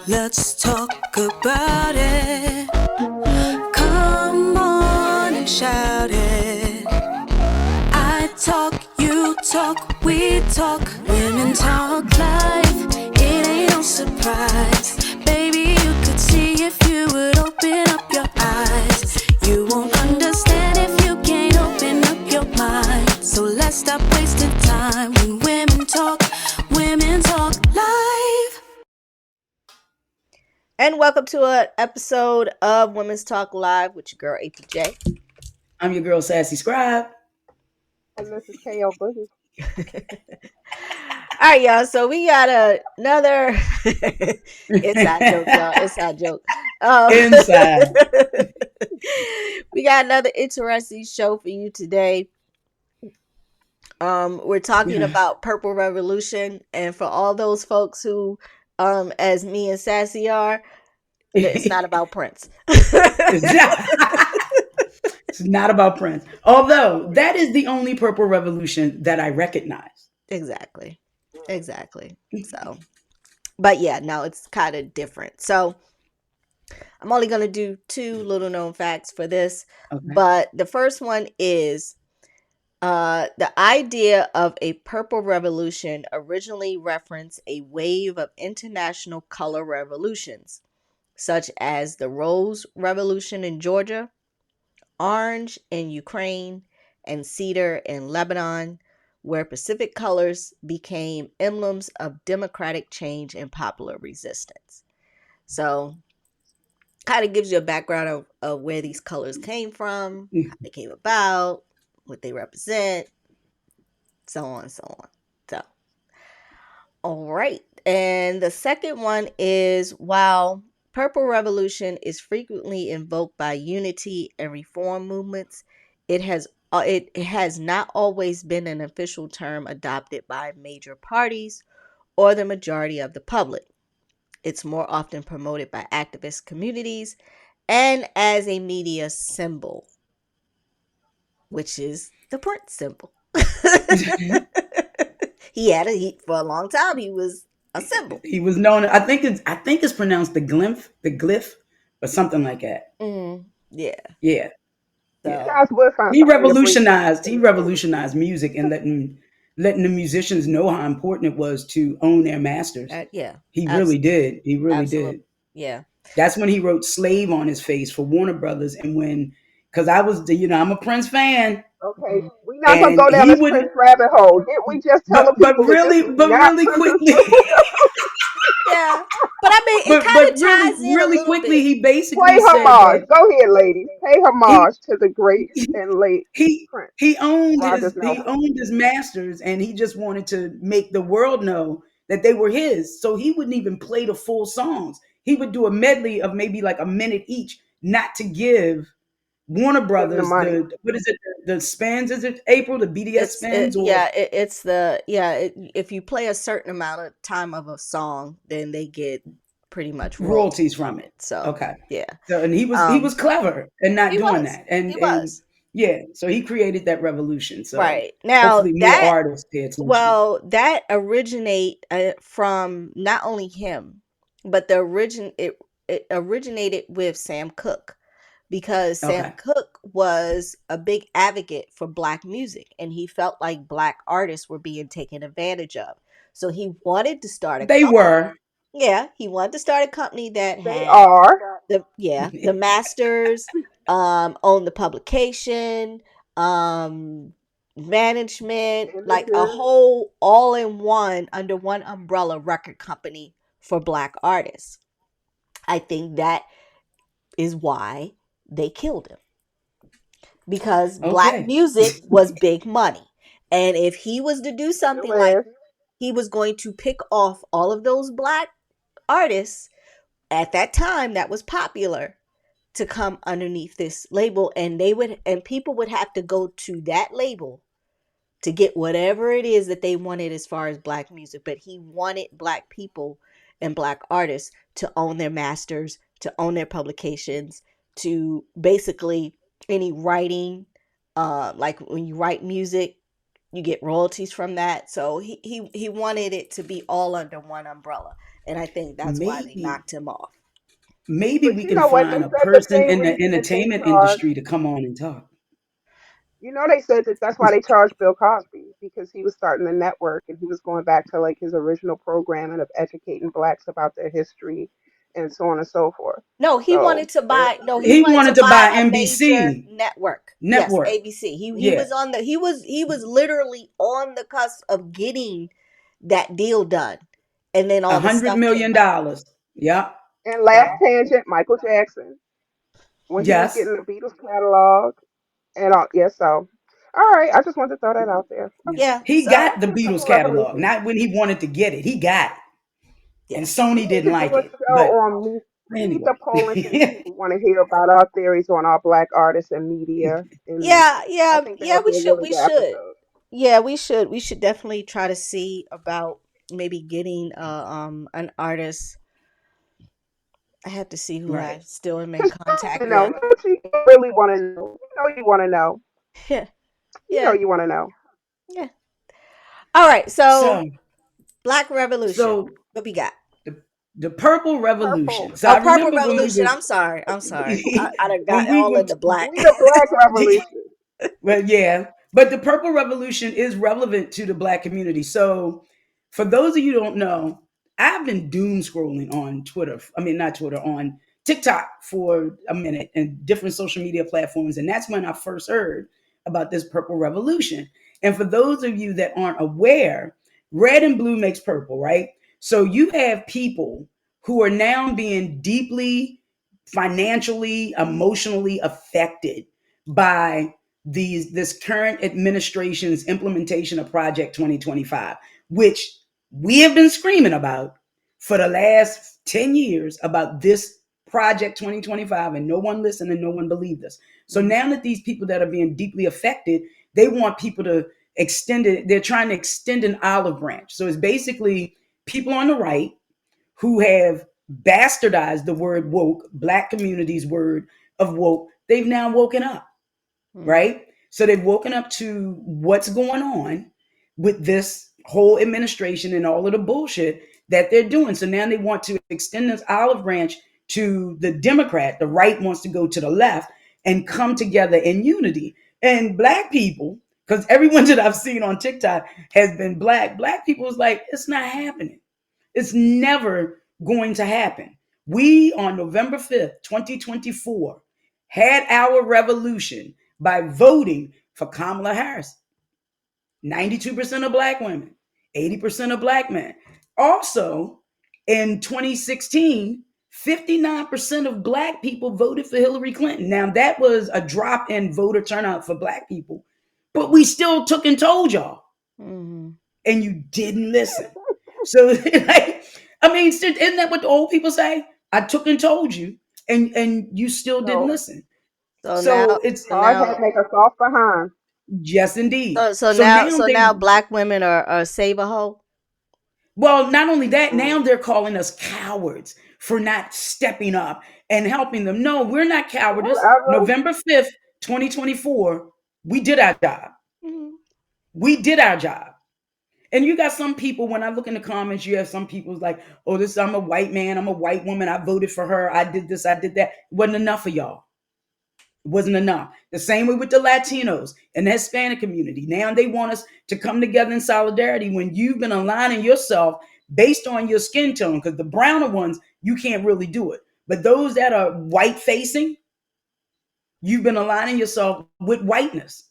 Let's talk about it. Come on and shout it. I talk, you talk, we talk. Women talk life. It ain't no surprise. Baby, you could see if you would open up your eyes. You won't understand if you can't open up your mind. So let's stop wasting time when women talk live. And welcome to an episode of Women's Talk Live with your girl APJ. I'm your girl SassyScribe. And this is Elle, Boogie. All right, y'all. So we got another inside joke, y'all. Inside joke. Inside. We got another interesting show for you today. We're talking about Purple Revolution, and for all those folks who, as me and Sassy are, it's not about Prince. It's not about Prince. Although that is the only Purple Revolution that I recognize. Exactly. So, but yeah, no, it's kind of different. So I'm only going to do two little known facts for this. Okay. But the first one is the idea of a purple revolution originally referenced a wave of international color revolutions, such as the Rose Revolution in Georgia, orange in Ukraine, and cedar in Lebanon, where Pacific colors became emblems of democratic change and popular resistance. So, kind of gives you a background of where these colors came from, how they came about, what they represent, so on and so on. So, all right. And the second one is, while Purple Revolution is frequently invoked by unity and reform movements, it has not always been an official term adopted by major parties or the majority of the public. It's more often promoted by activist communities and as a media symbol, which is the Prince symbol. For a long time he was a symbol. He was known. I think it's pronounced the glyph, or something like that. Yeah. So, he revolutionized music and letting the musicians know how important it was to own their masters. He really did. He really did. Yeah. That's when he wrote "Slave" on his face for Warner Brothers, and because I'm a Prince fan. Okay, we're not gonna go down this Prince rabbit hole. Did we just tell the people? Really quickly. Yeah, but I mean, it kind of ties in really quickly. He basically pay homage. Go ahead, ladies. Pay homage to the great and late Prince. He owned his masters, and he just wanted to make the world know that they were his. So he wouldn't even play the full songs. He would do a medley of maybe like a minute each, not to give Warner Brothers the spins. Is it April, the BDS spins? If you play a certain amount of time of a song, then they get pretty much royalties from it. So okay, yeah. So, and he was clever in not doing that, and he was. Yeah, so he created that revolution. So right now, more artists pay attention. Well, that originate from not only him, but it originated with Sam Cooke. Because Sam Cooke was a big advocate for Black music, and he felt like Black artists were being taken advantage of. So he wanted to start a company. Yeah, he wanted to start a company that the masters, own the publication, management, like a whole all-in-one under one umbrella record company for Black artists. I think that is why they killed him, because Black music was big money, and if he was to do something like, he was going to pick off all of those Black artists at that time that was popular to come underneath this label, and people would have to go to that label to get whatever it is that they wanted as far as Black music. But he wanted Black people and Black artists to own their masters, to own their publications, to basically any writing, like when you write music, you get royalties from that. So he wanted it to be all under one umbrella. And I think that's why they Maybe, knocked him off. maybe But we you can know what? They find a said the person same in the reason that they entertainment charged. industry to come on and talk. You know, they said that that's why they charged Bill Cosby because he was starting the network and he was going back to like his original programming of educating blacks about their history and so on and so forth. No, he So wanted to they're buy. No, he He wanted to wanted to buy buy a major NBC network. Yes, network. ABC. He Yeah, was on the. He was literally on the cusp of getting that deal done, and then a all the hundred stuff came million out. dollars. Yeah. and last So tangent, Michael Jackson when he was Yes. getting the Beatles catalog and all. Yes, so all right. I just wanted to throw that out there. Yeah. yeah. He So got Back the to the Beatles Purple catalog, Revolution. not when he wanted to get it. He got it, and yeah. We Sony need didn't to do like a it. show But on me. We need to poll and see if anyway, people want to hear about our theories on our black artists and media in Yeah, music. I yeah, think that yeah. would be a really We good should. episode. Yeah, we should. We should definitely try to see about maybe getting an artist. I have to see who I right. still am in Because contact you know, with. you really want to know. You know, you want to know. Yeah, You know, yeah, you want to know. yeah. All right. So So, Black Revolution. so What we got? the the Purple Purple. Revolution. So Oh, I Purple remember when we Revolution. were I'm sorry. I'm sorry. I done got when we all were into black. We the Black Revolution. well, yeah, but the Purple Revolution is relevant to the Black community. So, for those of you who don't know, I've been doom scrolling on Twitter. I mean, not Twitter, on TikTok for a minute and different social media platforms. And that's when I first heard about this Purple Revolution. And for those of you that aren't aware, red and blue makes purple, right? So, you have people who are now being deeply financially, emotionally affected by this current administration's implementation of Project 2025, which we have been screaming about for the last 10 years about this Project 2025, and no one listened and no one believed us. So Mhm. now that these people that are being deeply affected, they want people to extend it. They're trying to extend an olive branch. So it's basically people on the right who have bastardized the word woke, black community's word of woke. They've now woken up, Mhm. right? So they've woken up to what's going on with this whole administration and all of the bullshit that they're doing. So now they want to extend this olive branch to the Democrat. The right wants to go to the left and come together in unity. And black people, because everyone that I've seen on TikTok has been black, black people is like, it's not happening. It's never going to happen. We, on November 5th, 2024, had our revolution by voting for Kamala Harris. 92% of black women, 80% of black men. Also, in 2016, 59% of black people voted for Hillary Clinton. Now, that was a drop in voter turnout for black people, but we still took and told y'all, Mhm. and you didn't listen. So, like, I mean, isn't that what the old people say? I took and told you, and you still didn't So listen. So So now, it's so hard head now, make us off behind. yes, indeed. So now so now, they, black women are save a hoe. well, not only that, now Mm. they're calling us cowards for not stepping up and helping them. No, we're not cowardice. Whatever. November 5th, 2024, we did our job. Mhm. We did our job. And you got some people, when I look in the comments, you have some people's like, oh, this, I'm a white man, I'm a white woman, I voted for her, I did this, I did that. It wasn't enough for y'all. It wasn't enough. The same way with the Latinos and the Hispanic community. Now they want us to come together in solidarity when you've been aligning yourself based on your skin tone, because the browner ones, you can't really do it. But those that are white facing, you've been aligning yourself with whiteness.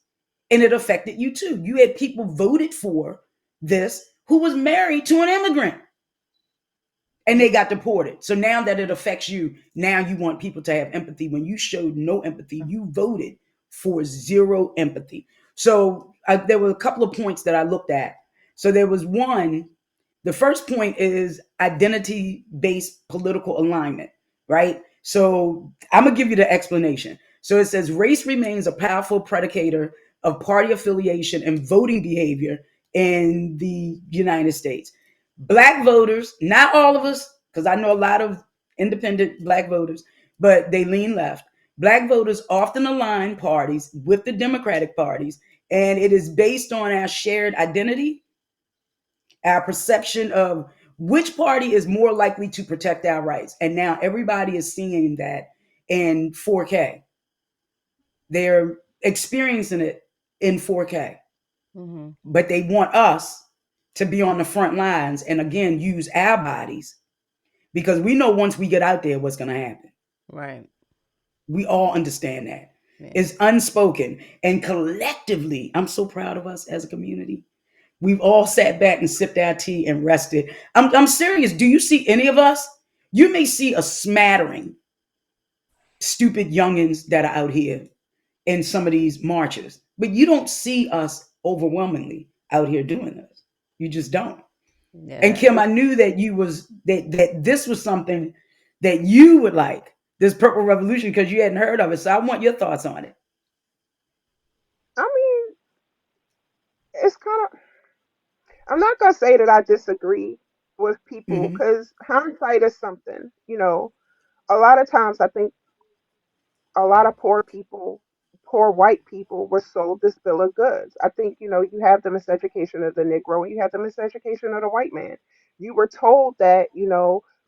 And it affected you too. You had people voted for this who was married to an immigrant and they got deported. So now that it affects you, now you want people to have empathy. When you showed no empathy, you voted for zero empathy. So there were a couple of points that I looked at. So there was one, the first point is identity based political alignment, right? So I'm going to give you the explanation. So it says race remains a powerful predicator of party affiliation and voting behavior in the United States. Black voters, not all of us, because I know a lot of independent black voters, but they lean left. Black voters often align parties with the Democratic parties, and it is based on our shared identity, our perception of Which party is more likely to protect our rights? And now everybody is seeing that in 4K. They're experiencing it in 4K, Mm-hmm. but they want us to be on the front lines and again use our bodies because we know once we get out there what's going to happen. Right. We all understand that. Yeah. It's unspoken. And collectively, I'm so proud of us as a community. We've all sat back and sipped our tea and rested. I'm serious. Do you see any of us? You may see a smattering stupid youngins that are out here in some of these marches, but you don't see us overwhelmingly out here doing this. You just don't. And Yeah. Kim, I knew that that this was something that you would like, this purple revolution, because you hadn't heard of it. So I want your thoughts on it. I mean, it's kind of. I'm not gonna say that I disagree with people Mm-hmm. because hindsight is something. A lot of times I think a lot of poor people, poor white people, were sold this bill of goods. I think, you have the miseducation of the Negro and you have the miseducation of the white man. You were told that,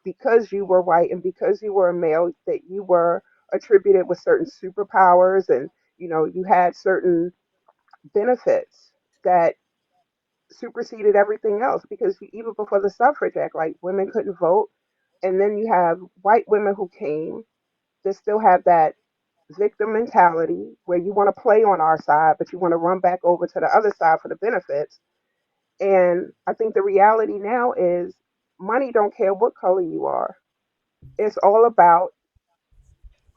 because you were white and because you were a male, that you were attributed with certain superpowers and, you had certain benefits that superseded everything else because even before the suffrage act, like women couldn't vote. And then you have white women who came that still have that victim mentality where you want to play on our side, but you want to run back over to the other side for the benefits. And I think the reality now is money don't care what color you are. It's all about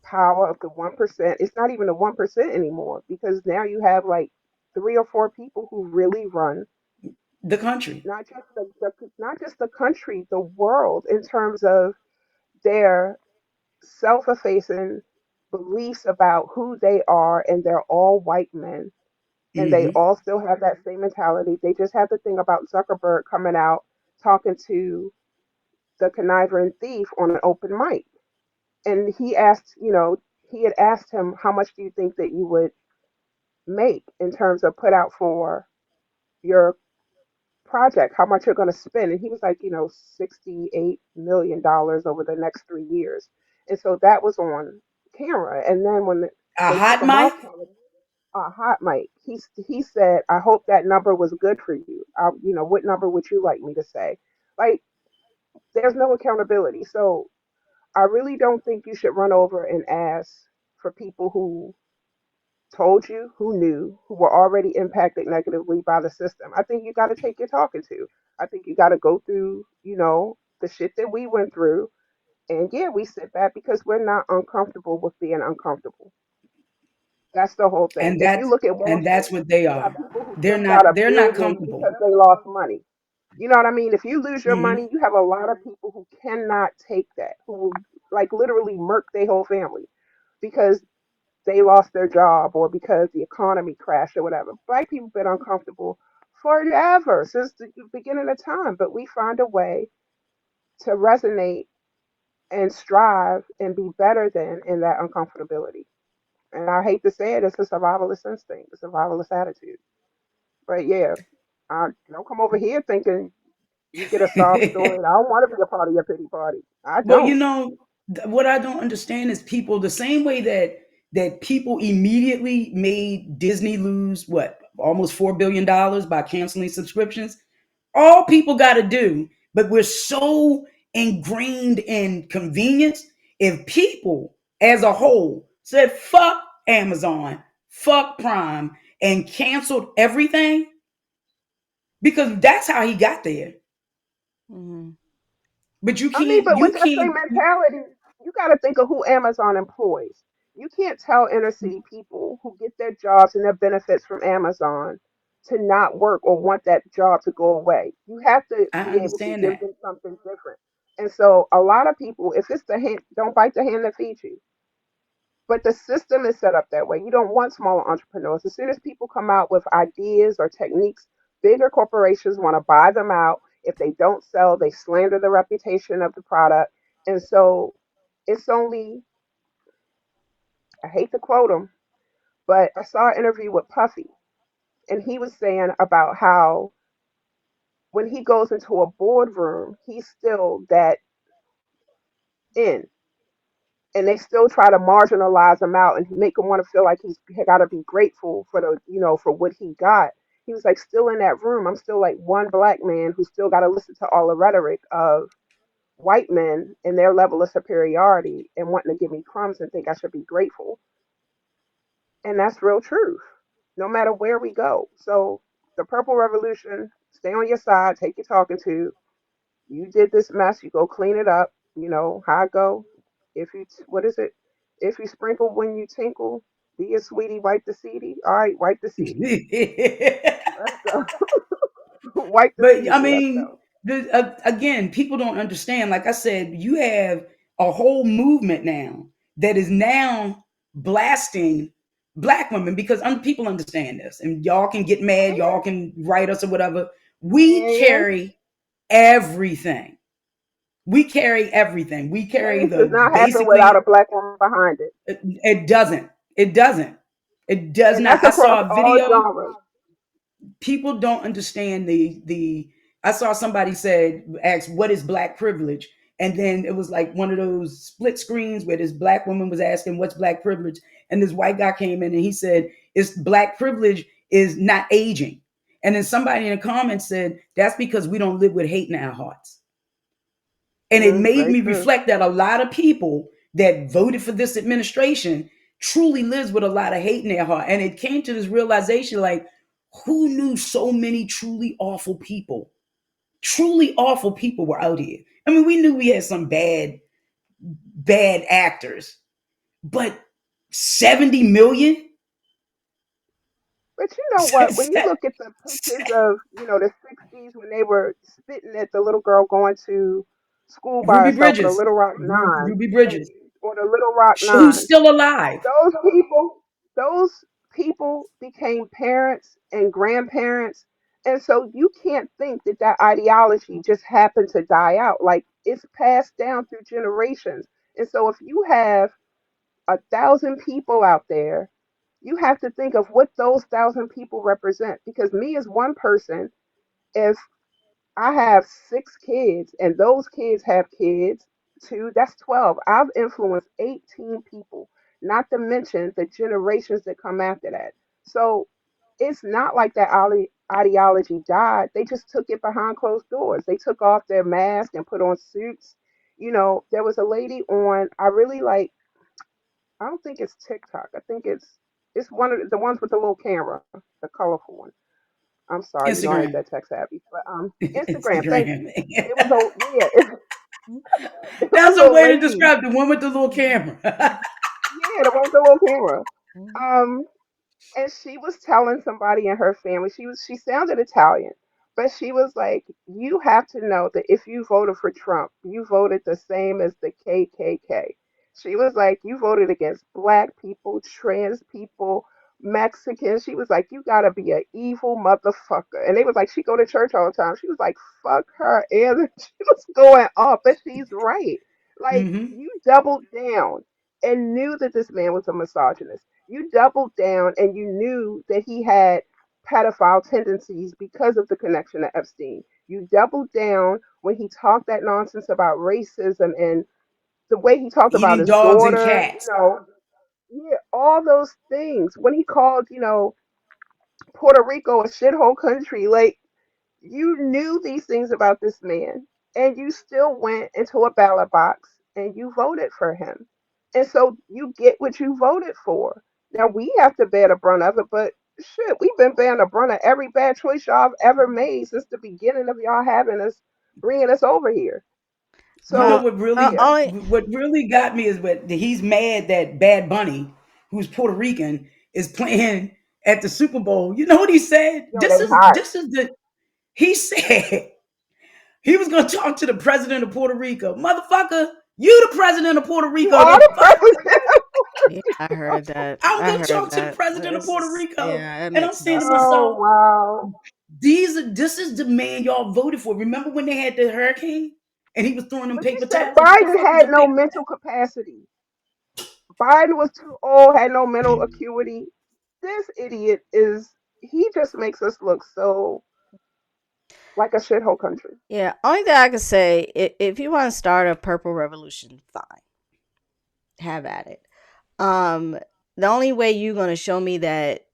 power of the 1%. It's not even the 1% anymore because now you have like three or four people who really run The country. not just the country, the world in terms of their self-effacing beliefs about who they are, and they're all white men and they Mm-hmm. all still have that same mentality. They just have the thing about Zuckerberg coming out talking to the conniving thief on an open mic. And he had asked him, how much do you think that you would make in terms of put out for your project, how much you're going to spend? And he was like, $68 million over the next 3 years. And so that was on camera. And then when A they took hot him mic. off camera, a hot mic. He said, "I hope that number was good for you. What number would you like me to say?" Like, there's no accountability. So I really don't think you should run over and ask for people who told you, who knew, who were already impacted negatively by the system. I think you got to take your talking to. I think you got to go through, the shit that we went through. And yeah, we sit back because we're not uncomfortable with being uncomfortable. That's the whole thing. and If you that's look at Wall and that's Street, what they you got are. people who They're jumped not out of they're not buildings comfortable. because they lost money. You know what I mean? If you lose your Mm-hmm. money, you have a lot of people who cannot take that, who will like literally murk their whole family because they lost their job or because the economy crashed or whatever. Black people been uncomfortable forever since the beginning of time, but we find a way to resonate and strive and be better than in that uncomfortability. And I hate to say it, it's a survivalist instinct, a survivalist attitude. But yeah, don't come over here thinking you get a sob story. I don't want to be a part of your pity party. I Well, don't. what I don't understand is people the same way that people immediately made Disney lose what almost $4 billion by canceling subscriptions. All people got to do, but we're so ingrained in convenience. If people as a whole said fuck Amazon, fuck Prime, and canceled everything, because that's how he got there. Mm-hmm. But I mean, but with you that same can't. mentality, you got to think of who Amazon employs. You can't tell inner city people who get their jobs and their benefits from Amazon to not work or want that job to go away. You have to I be able to understand give that. them something different. And so, a lot of people, if it's the hand, don't bite the hand that feeds you. But the system is set up that way. You don't want smaller entrepreneurs. As soon as people come out with ideas or techniques, bigger corporations want to buy them out. If they don't sell, they slander the reputation of the product. And so it's only, I hate to quote him, but I saw an interview with Puffy, and he was saying about how when he goes into a boardroom, he's still that in, and they still try to marginalize him out and make him want to feel like he's got to be grateful for the, for what he got. He was like, still in that room, I'm still like one black man who still got to listen to all the rhetoric of white men and their level of superiority and wanting to give me crumbs and think I should be grateful. And that's real truth, no matter where we go. So the Purple Revolution, stay on your side, take your talking to. You did this mess, you go clean it up. You know how I go. If you, what is it? If you sprinkle when you tinkle, be a sweetie, wipe the seedy. All right, wipe the seedy. Let's go. Wipe the But I seedy. Let's mean, go. again, people don't understand. Like I said, you have a whole movement now that is now blasting black women because people understand this, and y'all can get mad, y'all can write us or whatever. We And carry everything. We carry everything. We carry change does the not happen without basically. a black woman behind it. It doesn't. It doesn't. It does And not. that's I saw across a all video. genres. People don't understand the I saw somebody said asked what is black privilege, and then it was like one of those split screens where this black woman was asking what's black privilege, and this white guy came in and he said it's black privilege is not aging, and then somebody in the comments said that's because we don't live with hate in our hearts. And it made Very me true. reflect that a lot of people that voted for this administration truly lives with a lot of hate in their heart. And it came to this realization like, who knew so many truly awful people were out here? I mean, we knew we had some bad actors, but 70 million? But you know what? When you look at the pictures of, the 60s when they were spitting at the little girl going to school by Ruby herself, or the Bridges. Little Rock Nine, Ruby thank Bridges, you, or the Little Rock who's Nine, still alive. those people, those people became parents and grandparents. And so you can't think that that ideology just happened to die out. Like, it's passed down through generations. And so if you have 1,000 people out there, you have to think of what those 1,000 people represent. Because me as one person, if I have 6 kids and those kids have kids too, that's 12. I've influenced 18 people, not to mention the generations that come after that. So it's not like that ideology died. They just took it behind closed doors. They took off their mask and put on suits. There was a lady on, I really like, I don't think it's TikTok. I think it's one of the ones with the little camera, the colorful one. I'm sorry, I ain't Instagram. that tech savvy, but Instagram. Thank Instagram. you. It was a yeah, it was That's a a way to lady. describe the one with the little camera. Yeah, the one with the little camera. Um, and she was telling somebody in her family, she sounded Italian, but she was like, you have to know that if you voted for Trump, you voted the same as the KKK. She was like, you voted against black people, trans people, Mexicans. She was like, you gotta be an evil motherfucker. And they was like, she go to church all the time. She was like, fuck her, and she was going off, but she's right. Like, Hmm. you doubled down and knew that this man was a misogynist. You doubled down and you knew that he had pedophile tendencies because of the connection to Epstein. You doubled down when he talked that nonsense about racism and the way he talked about Eating his dogs and daughter, cats. yeah, all those things. When he called, Puerto Rico a shithole country, like, you knew these things about this man, and you still went into a ballot box and you voted for him. And so you get what you voted for. Now we have to bear the brunt of it, but shit, we've been bearing the brunt of every bad choice y'all have ever made since the beginning of y'all having us, bringing us over here. You know Well, So what really yeah, only what really got me is what he's mad that Bad Bunny, who's Puerto Rican, is playing at the Super Bowl. You know what he said? yo, they hot. This is the he said he was gonna talk to the president of Puerto Rico. Motherfucker, you the president of Puerto You Rico. are The the fuck? president. yeah, I heard that. I'm I gonna heard talk to the that. president of It's Puerto just, Rico. yeah, it And I'm makes no saying to sense. Oh myself, wow. this is the man y'all voted for. Remember when they had the hurricane and he was throwing them But you paper said towels? What the Biden fuck was had them no paper mental capacity. Biden was too old, had no mental acuity. This idiot is, he just makes us look so. like a shithole country. Yeah, only thing I can say, if you want to start a purple revolution, fine, have at it. The only way you're gonna show me that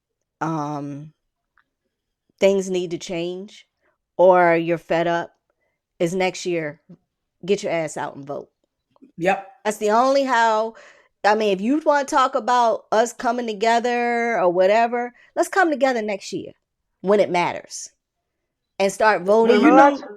things need to change or you're fed up is next year. Get your ass out and vote. Yep. That's the only how. I mean, if you want to talk about us coming together or whatever, let's come together next year when it matters and start voting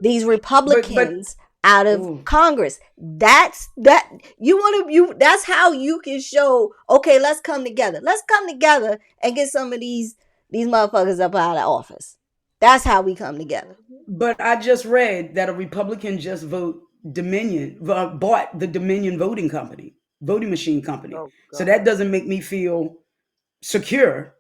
these Republicans out of Congress. That's that's how you can show, okay, let's come together. Let's come together and get some of these motherfuckers up out of office. That's how we come together. But I just read that a Republican just bought the Dominion voting machine company. So that doesn't make me feel secure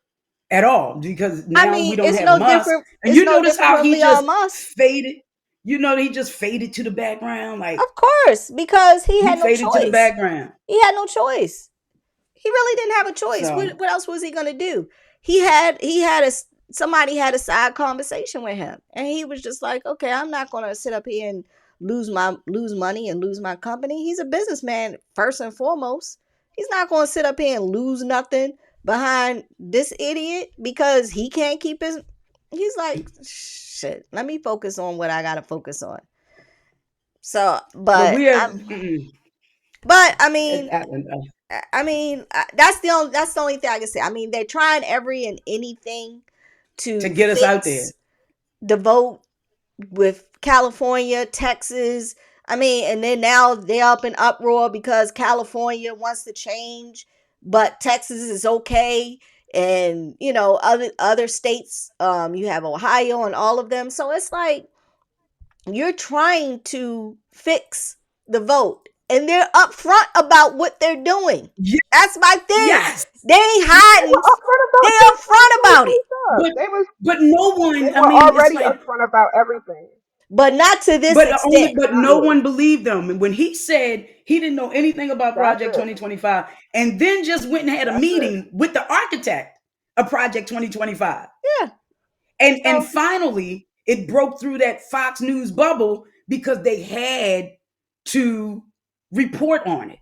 at all, because now we don't have Musk. And you notice how he just faded. You know, he just faded to the background. Like, of course, because he had no choice. He faded to the background. He had no choice. He really didn't have a choice. So, what else was he gonna do? Somebody had a side conversation with him, and he was just like, okay, I'm not gonna sit up here and lose money and lose my company. He's a businessman first and foremost. He's not gonna sit up here and lose nothing behind this idiot because he can't keep his. He's like, shit, let me focus on what I gotta focus on. So, but I mean, that's the only thing I can say. I mean, they're trying every and anything to get us out there. The vote with California, Texas. I mean, and then now they're up in uproar because California wants to change, but Texas is okay. And, you know, other states, you have Ohio and all of them. So it's like you're trying to fix the vote, and they're upfront about what they're doing. Yes. That's my thing. Yes. They ain't hiding. They're upfront about it. But no one. They were already upfront about everything. But not to this extent. But no one believed them. And when he said he didn't know anything about Project 2025, and then just went and had a meeting with the architect of Project 2025. Yeah. And finally, it broke through that Fox News bubble because they had to report on it.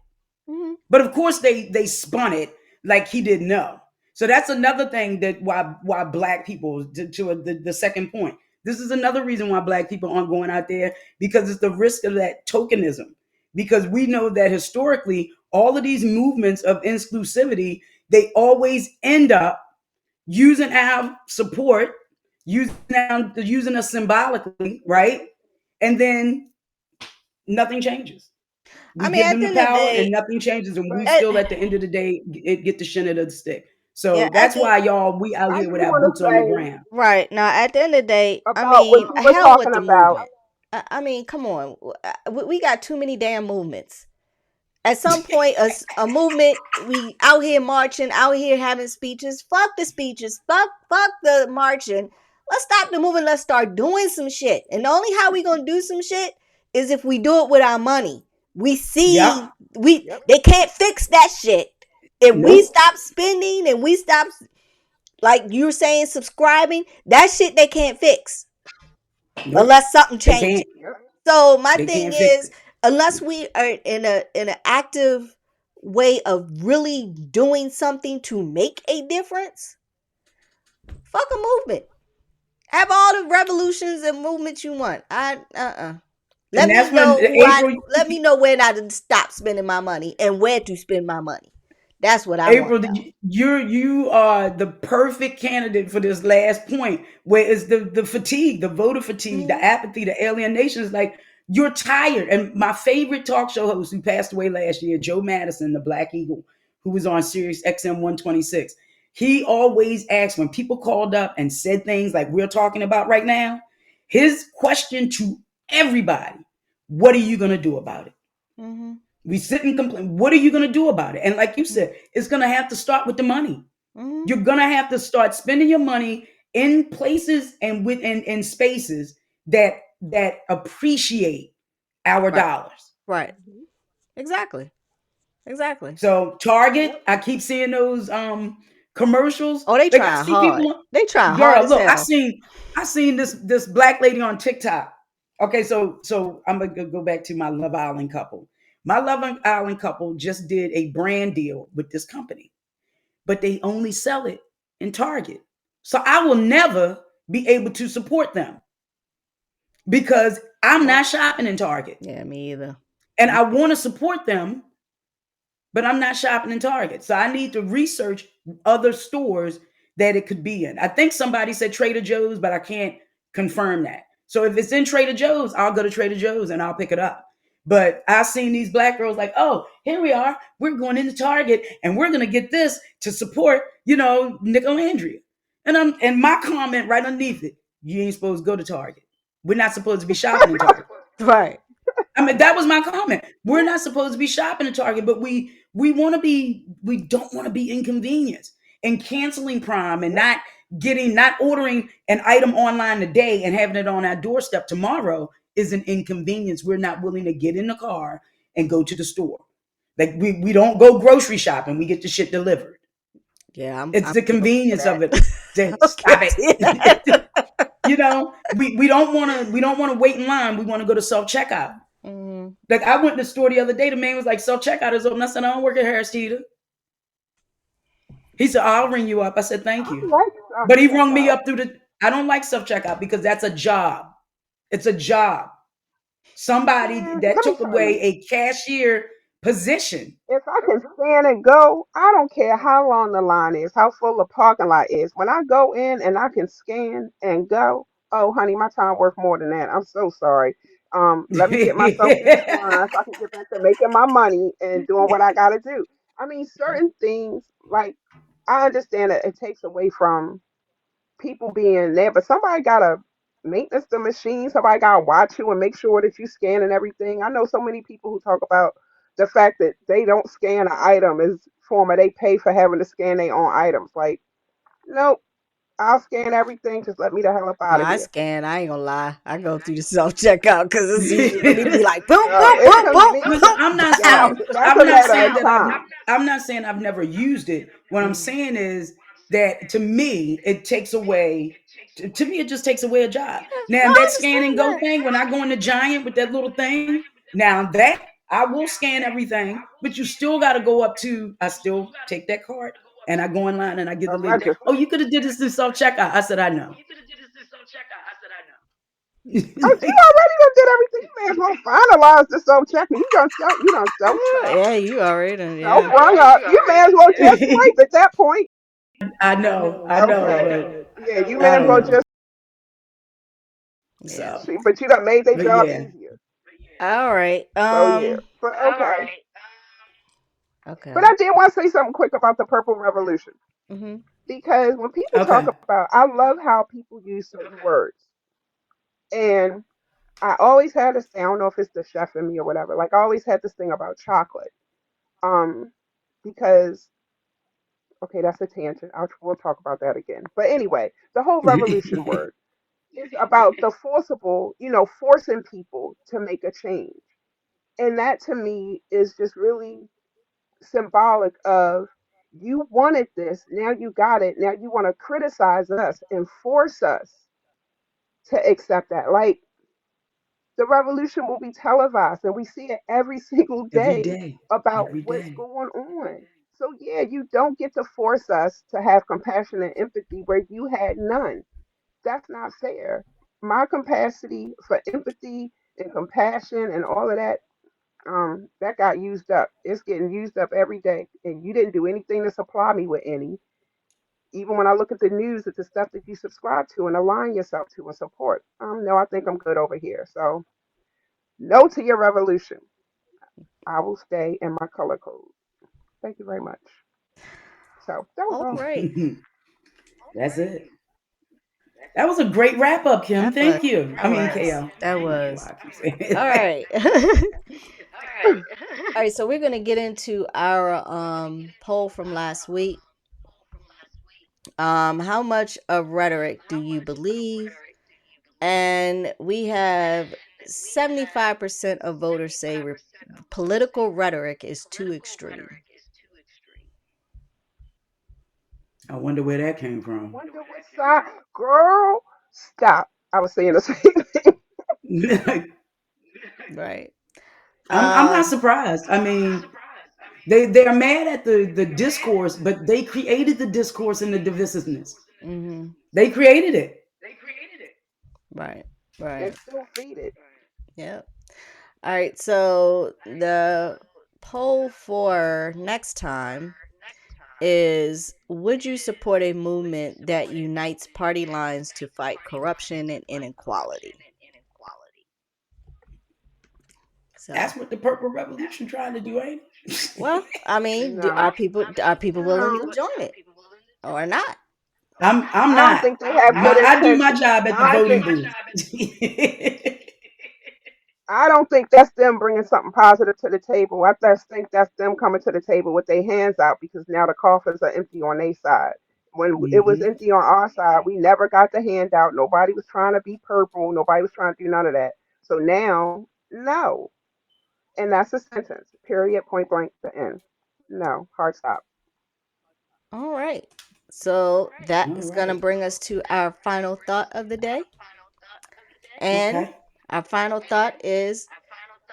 Mm-hmm. But of course, they spun it like he didn't know. So that's another thing that why Black people, to the second point, this is another reason why Black people aren't going out there, because it's the risk of that tokenism. Because we know that historically, all of these movements of inclusivity, they always end up using our support, using us symbolically, right? And then nothing changes. We give them the power and nothing changes, and we still at the end of the day get the shin of the stick. So that's why we out here with our boots on the ground. Right. Now, at the end of the day, I mean, hell with the movement. I mean, come on. We got too many damn movements. At some point, a movement, we out here marching, out here having speeches. Fuck the speeches. Fuck the marching. Let's stop the movement. Let's start doing some shit. And the only how we gonna do some shit is if we do it with our money. We see they can't fix that shit. If we stop spending and we stop, like you were saying, subscribing, that shit they can't fix unless something changes. So my thing is, unless we are in an active way of really doing something to make a difference, fuck a movement. Have all the revolutions and movements you want. Let me know when I stop spending my money and where to spend my money. That's what I want. April, you are the perfect candidate for this last point, where it's the fatigue, the voter fatigue, the apathy, the alienation. Is like you're tired. And my favorite talk show host who passed away last year, Joe Madison, the Black Eagle, who was on Sirius XM 126, he always asked, when people called up and said things like we're talking about right now, his question to everybody: what are you going to do about it? Mm-hmm. We sit and complain. What are you going to do about it? And like you said, it's going to have to start with the money. Mm-hmm. You're going to have to start spending your money in places and in spaces that appreciate our dollars. Right. Exactly. So Target, I keep seeing those commercials. Oh, they Like I try see hard. people. They try hard Girl, as look, hell. I seen this black lady on TikTok. Okay, so I'm gonna go back to my Love Island couple. My Love Island couple just did a brand deal with this company, but they only sell it in Target. So I will never be able to support them because I'm not shopping in Target. Yeah, me either. And I want to support them, but I'm not shopping in Target. So I need to research other stores that it could be in. I think somebody said Trader Joe's, but I can't confirm that. So if it's in Trader Joe's, I'll go to Trader Joe's and I'll pick it up. But I've seen these black girls like, oh, here we are. We're going into Target and we're gonna get this to support, Nickel Andrea. And my comment right underneath it, you ain't supposed to go to Target. We're not supposed to be shopping in Target. Right. I mean, that was my comment. We're not supposed to be shopping at Target, but we don't want to be inconvenienced and canceling Prime and not ordering an item online today and having it on our doorstep tomorrow is an inconvenience. We're not willing to get in the car and go to the store. Like we don't go grocery shopping. We get the shit delivered. Yeah, It's the convenience of it. Stop Okay. it. We don't want to wait in line. We want to go to self checkout. Mm-hmm. Like I went to the store the other day. The man was like, "Self checkout is open." I said, "I don't work at Harris Teeter." He said, "I'll ring you up." I said, "Thank you," but he rung me up through the. I don't like self checkout because that's a job. It's a job. Somebody that took away a cashier position. If I can scan and go, I don't care how long the line is, how full the parking lot is. When I go in and I can scan and go, oh honey, my time worth more than that. I'm so sorry. Let me get myself through this line so I can get back to making my money and doing what I gotta do. I mean, certain things like I understand that it takes away from people being there, but somebody gotta maintenance the machine. Somebody gotta watch you and make sure that you scan and everything. I know so many people who talk about the fact that they don't scan an item as former they pay for having to scan their own items. Like, nope, I'll scan everything. Just let me the hell up No, out of I here. scan. I ain't gonna lie. I go through the self checkout because it's easy for me to be like, boom, No, boom, it's boom, boom, Listen, convenient. I'm not Yeah, saying that's a matter of that time. I'm not saying I've never used it. What I'm boom. saying is that to me it takes away. To me, it just takes away a job. No, Now I that scan and go understand thing, when I go in the Giant with that little thing, now that I will scan everything, but you still got to go up to. I still take that card and I go in line and I give A the lady. register. Oh, you could have did this in self checkout. I said I know. Oh, you Like, already done did everything. You may as well finalize the self checking. You done self that. check, Yeah, you already done. self Yeah. rung up. You may as well just swipe at that point. I know, Okay. but Yeah, you may I as don't well know. just Yeah. So, see, but you done made their but job yeah. easier. All right. So yeah. But okay. But Okay. I did want to say something quick about the Purple Revolution. Mm-hmm. Because when people talk Okay. about I love how people use certain words. And I always had this thing, I don't know if it's the chef in me or whatever. Like I always had this thing about chocolate. Um, because okay, that's a tangent. We'll talk about that again. But anyway, the whole revolution word is about the forcible, forcing people to make a change. And that to me is just really symbolic of you wanted this, now you got it, now you want to criticize us and force us to accept that. Like the revolution will be televised and we see it every single Every day day. about Every what's day. going on. So yeah, you don't get to force us to have compassion and empathy where you had none. That's not fair. My capacity for empathy and compassion and all of that, that got used up. It's getting used up every day. And you didn't do anything to supply me with any. Even when I look at the news, it's the stuff that you subscribe to and align yourself to and support. No, I think I'm good over here. So no to your revolution. I will stay in my color code. Thank you very much. So that was All all. right. That's it. That was a great wrap up, Kim. That was. Thank you. I That mean, was. KL. That I don't know was. why I keep saying All it. right. All right. So we're gonna get into our poll from last week. How much of rhetoric do you believe? And we have 75% of voters say political rhetoric is too extreme. I wonder where that came I from. wonder what side. Girl, stop. I was saying the same thing. Right. I'm not Um. surprised. I mean, they're mad at the discourse, but they created the discourse and the divisiveness. Mm-hmm. They created it. Right. Right. And still feed it. Yep. All right. So the poll for next time is: would you support a movement that unites party lines to fight corruption and inequality? So, That's what the Purple Revolution trying to do, ain't well, it? I mean, No. are people willing to No. join it or not? I'm I don't not. think they have good I do my intentions. job at the I don't voting think booth. I don't think that's them bringing something positive to the table. I just think that's them coming to the table with their hands out because now the coffers are empty on their side. When it was Hmm. empty on our side, we never got the handout. Nobody was trying to be purple. Nobody was trying to do none of that. So now, no. And that's a sentence. Period. Point blank. The end. No. Hard stop. All right. So that All is going to right. bring us to our final thought of the day. And Okay. our final thought is: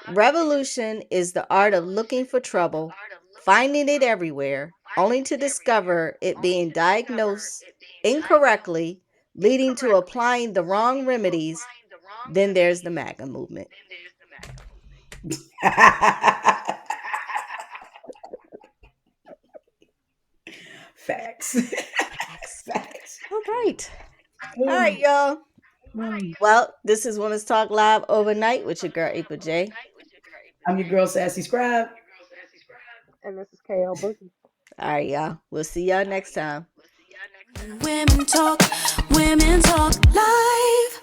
revolution is the art of looking for trouble, finding it everywhere, only to discover it being diagnosed incorrectly, leading to applying the wrong remedies. Then there's the MAGA movement. Facts. Facts. Facts. All right. All right, Oh, y'all. oh. Well, this is Women's Talk Live Overnight with your girl, April J. I'm your girl, Sassy Scribe. And this is KL Boogie. All right, y'all. We'll see y'all next time. Women talk live.